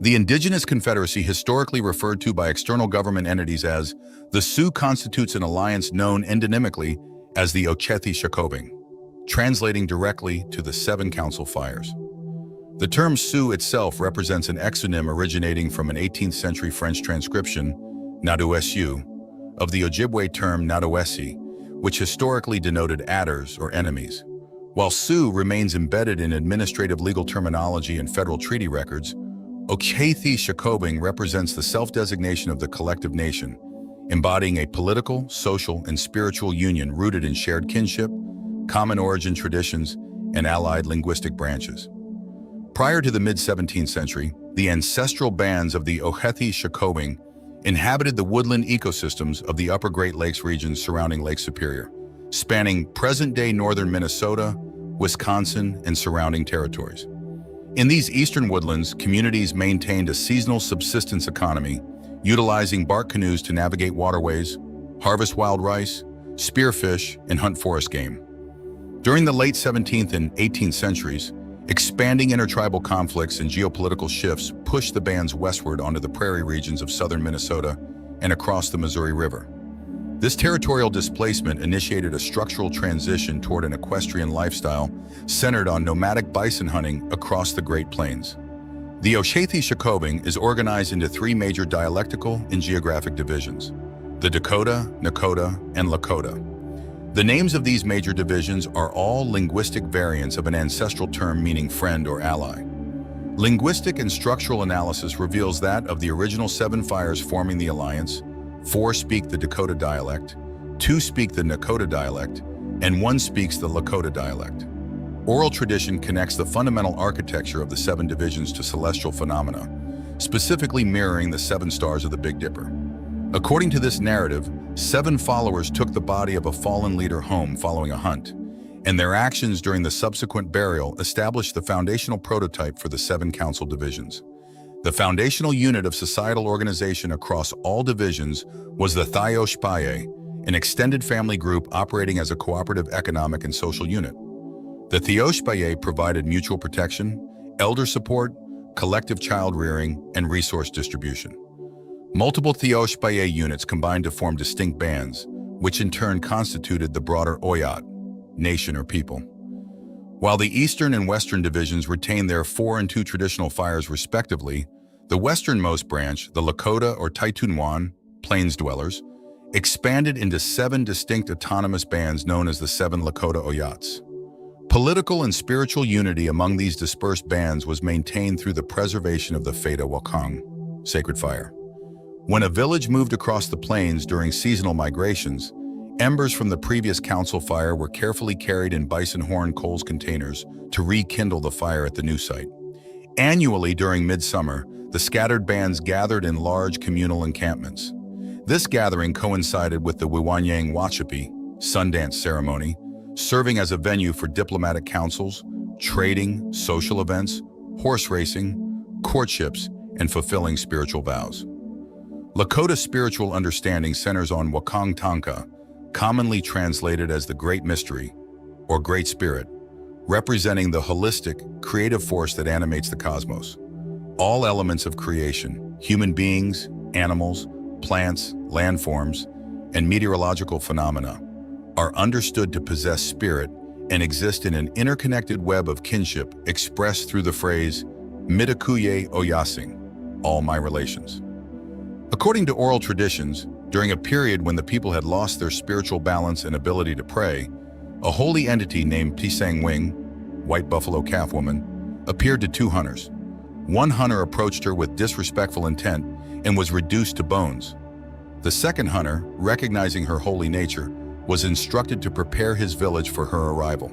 The Indigenous Confederacy, historically referred to by external government entities as the Sioux, constitutes an alliance known endonymically as the Očhéthi Šakówiŋ, translating directly to the Seven Council Fires. The term Sioux itself represents an exonym originating from an 18th-century French transcription, Nadouessioux, of the Ojibwe term Nadowessi, which historically denoted adders or enemies. While Sioux remains embedded in administrative legal terminology and federal treaty records, Očhéthi Šakówiŋ represents the self-designation of the collective nation, embodying a political, social, and spiritual union rooted in shared kinship, common origin traditions, and allied linguistic branches. Prior to the mid-17th century, the ancestral bands of the Očhéthi Šakówiŋ inhabited the woodland ecosystems of the upper Great Lakes regions surrounding Lake Superior, spanning present-day northern Minnesota, Wisconsin, and surrounding territories. In these eastern woodlands, communities maintained a seasonal subsistence economy, utilizing bark canoes to navigate waterways, harvest wild rice, spearfish, and hunt forest game. During the late 17th and 18th centuries, expanding intertribal conflicts and geopolitical shifts pushed the bands westward onto the prairie regions of southern Minnesota and across the Missouri River. This territorial displacement initiated a structural transition toward an equestrian lifestyle centered on nomadic bison hunting across the Great Plains. The Očhéthi Šakówiŋ is organized into three major dialectical and geographic divisions: the Dakota, Nakota, and Lakota. The names of these major divisions are all linguistic variants of an ancestral term meaning friend or ally. Linguistic and structural analysis reveals that of the original 7 fires forming the alliance, 4 speak the Dakota dialect, 2 speak the Nakota dialect, and 1 speaks the Lakota dialect. Oral tradition connects the fundamental architecture of the 7 divisions to celestial phenomena, specifically mirroring the 7 stars of the Big Dipper. According to this narrative, 7 followers took the body of a fallen leader home following a hunt, and their actions during the subsequent burial established the foundational prototype for the 7 council divisions. The foundational unit of societal organization across all divisions was the Nadowessi, an extended family group operating as a cooperative economic and social unit. The Nadowessi provided mutual protection, elder support, collective child rearing, and resource distribution. Multiple Nadowessi units combined to form distinct bands, which in turn constituted the broader Oyat, nation or people. While the eastern and western divisions retained their 4 and 2 traditional fires respectively, the westernmost branch, the Lakota or Taitunwan, plains dwellers, expanded into 7 distinct autonomous bands known as the 7 Lakota Oyats. Political and spiritual unity among these dispersed bands was maintained through the preservation of the Feta Wakang, sacred fire. When a village moved across the plains during seasonal migrations, embers from the previous council fire were carefully carried in bison horn coals containers to rekindle the fire at the new site. Annually during midsummer, the scattered bands gathered in large communal encampments. This gathering coincided with the Wiwanyang Wachapi, Sundance ceremony, serving as a venue for diplomatic councils, trading, social events, horse racing, courtships, and fulfilling spiritual vows. Lakota spiritual understanding centers on Wakang Tanka, commonly translated as the Great Mystery, or Great Spirit, representing the holistic, creative force that animates the cosmos. All elements of creation, human beings, animals, plants, landforms, and meteorological phenomena, are understood to possess spirit and exist in an interconnected web of kinship expressed through the phrase, Mitakuye Oyasing, all my relations. According to oral traditions, during a period when the people had lost their spiritual balance and ability to pray, a holy entity named Pisangwing, white buffalo calf woman, appeared to 2 hunters. One hunter approached her with disrespectful intent and was reduced to bones. The second hunter, recognizing her holy nature, was instructed to prepare his village for her arrival.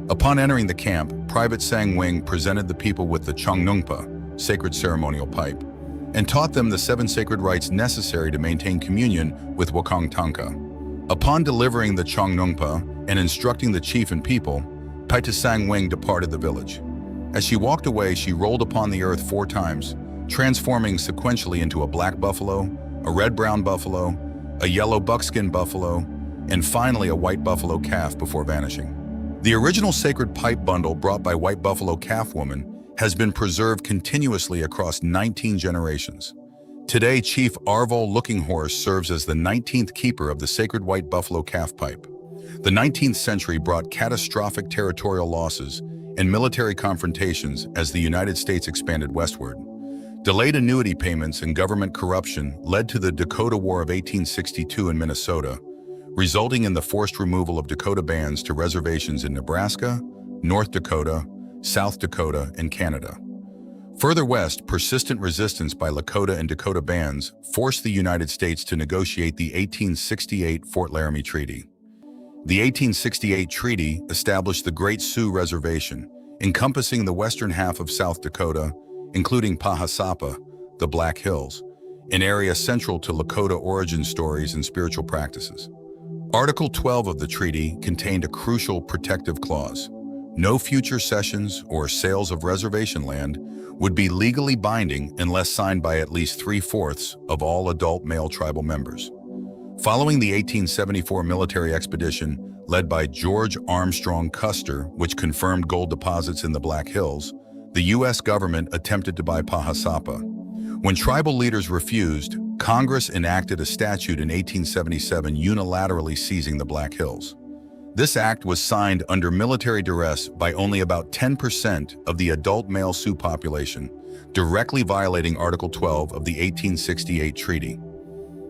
Upon entering the camp, Private Sangwing presented the people with the Chongnungpa, sacred ceremonial pipe, and taught them the 7 sacred rites necessary to maintain communion with Wakang Tanka. Upon delivering the Chongnungpa and instructing the chief and people, Paita Sangwing departed the village. As she walked away, she rolled upon the earth 4 times, transforming sequentially into a black buffalo, a red-brown buffalo, a yellow buckskin buffalo, and finally a white buffalo calf before vanishing. The original sacred pipe bundle brought by White Buffalo Calf Woman has been preserved continuously across 19 generations. Today, Chief Arval Looking Horse serves as the 19th keeper of the sacred white buffalo calf pipe. The 19th century brought catastrophic territorial losses and military confrontations as the United States expanded westward. Delayed annuity payments and government corruption led to the Dakota War of 1862 in Minnesota, resulting in the forced removal of Dakota bands to reservations in Nebraska, North Dakota, South Dakota, and Canada. Further west, persistent resistance by Lakota and Dakota bands forced the United States to negotiate the 1868 Fort Laramie Treaty. The 1868 treaty established the Great Sioux Reservation, encompassing the western half of South Dakota, including Pahasapa, the Black Hills, an area central to Lakota origin stories and spiritual practices. Article 12 of the treaty contained a crucial protective clause. No future cessions or sales of reservation land would be legally binding unless signed by at least 3/4 of all adult male tribal members. Following the 1874 military expedition led by George Armstrong Custer, which confirmed gold deposits in the Black Hills, the U.S. government attempted to buy Pahasapa. When tribal leaders refused, Congress enacted a statute in 1877 unilaterally seizing the Black Hills. This act was signed under military duress by only about 10% of the adult male Sioux population, directly violating Article 12 of the 1868 treaty.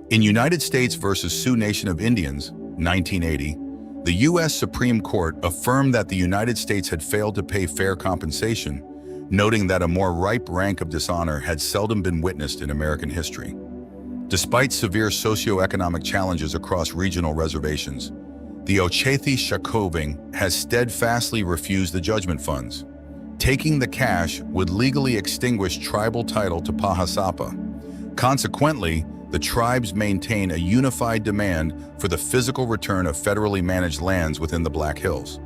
In United States versus Sioux Nation of Indians, 1980, the U.S. Supreme Court affirmed that the United States had failed to pay fair compensation, noting that a more ripe rank of dishonor had seldom been witnessed in American history. Despite severe socioeconomic challenges across regional reservations, the Očhéthi Šakówiŋ has steadfastly refused the judgment funds. Taking the cash would legally extinguish tribal title to Pahasapa. Consequently, the tribes maintain a unified demand for the physical return of federally managed lands within the Black Hills.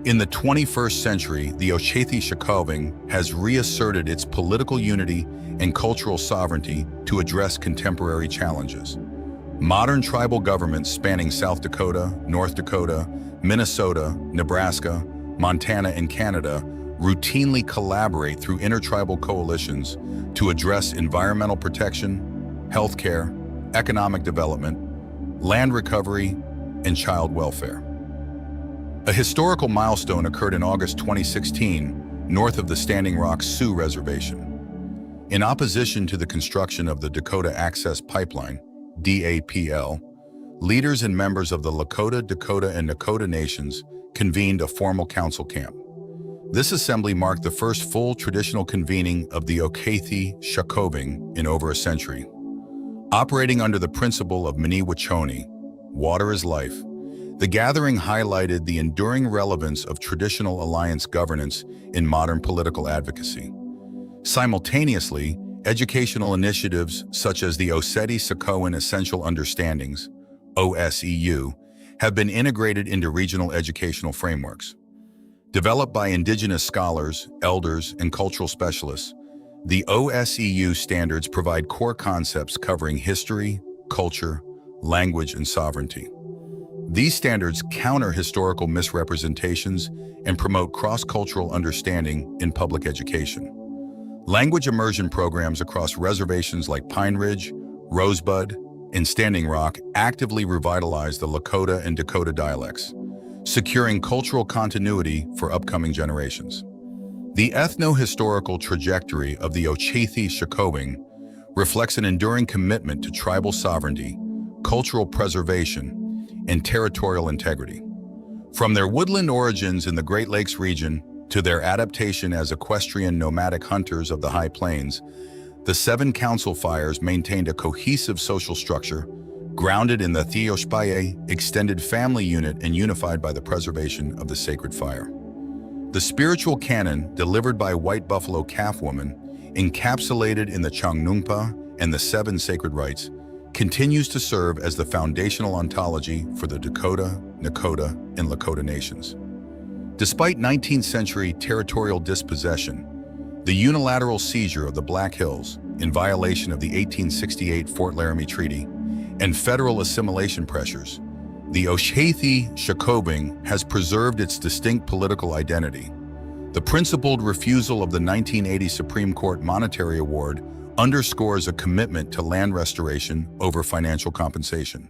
In the 21st century, the Očhéthi Šakówiŋ has reasserted its political unity and cultural sovereignty to address contemporary challenges. Modern tribal governments spanning South Dakota, North Dakota, Minnesota, Nebraska, Montana, and Canada routinely collaborate through intertribal coalitions to address environmental protection, healthcare, economic development, land recovery, and child welfare. A historical milestone occurred in August 2016, north of the Standing Rock Sioux Reservation. In opposition to the construction of the Dakota Access Pipeline, DAPL, leaders and members of the Lakota, Dakota, and Nakota nations convened a formal council camp. This assembly marked the first full traditional convening of the Očhéthi Šakówiŋ in over a century. Operating under the principle of Mni Wachoni, water is life, the gathering highlighted the enduring relevance of traditional alliance governance in modern political advocacy. Simultaneously, educational initiatives such as the Očhéthi Šakówiŋ Essential Understandings, OSEU, have been integrated into regional educational frameworks. Developed by Indigenous scholars, elders, and cultural specialists, the OSEU standards provide core concepts covering history, culture, language, and sovereignty. These standards counter historical misrepresentations and promote cross-cultural understanding in public education. Language immersion programs across reservations like Pine Ridge, Rosebud, and Standing Rock actively revitalize the Lakota and Dakota dialects, securing cultural continuity for upcoming generations. The ethno-historical trajectory of the Očhéthi Šakówiŋ reflects an enduring commitment to tribal sovereignty, cultural preservation, and territorial integrity. From their woodland origins in the Great Lakes region to their adaptation as equestrian nomadic hunters of the High Plains, the 7 council fires maintained a cohesive social structure grounded in the Theoshpaye extended family unit and unified by the preservation of the sacred fire. The spiritual canon delivered by White Buffalo Calf Woman, encapsulated in the Changnungpa and the 7 sacred rites, continues to serve as the foundational ontology for the Dakota, Nakota, and Lakota nations. Despite 19th century territorial dispossession, the unilateral seizure of the Black Hills in violation of the 1868 Fort Laramie Treaty and federal assimilation pressures, the Očhéthi Šakówiŋ has preserved its distinct political identity. The principled refusal of the 1980 Supreme Court Monetary Award underscores a commitment to land restoration over financial compensation.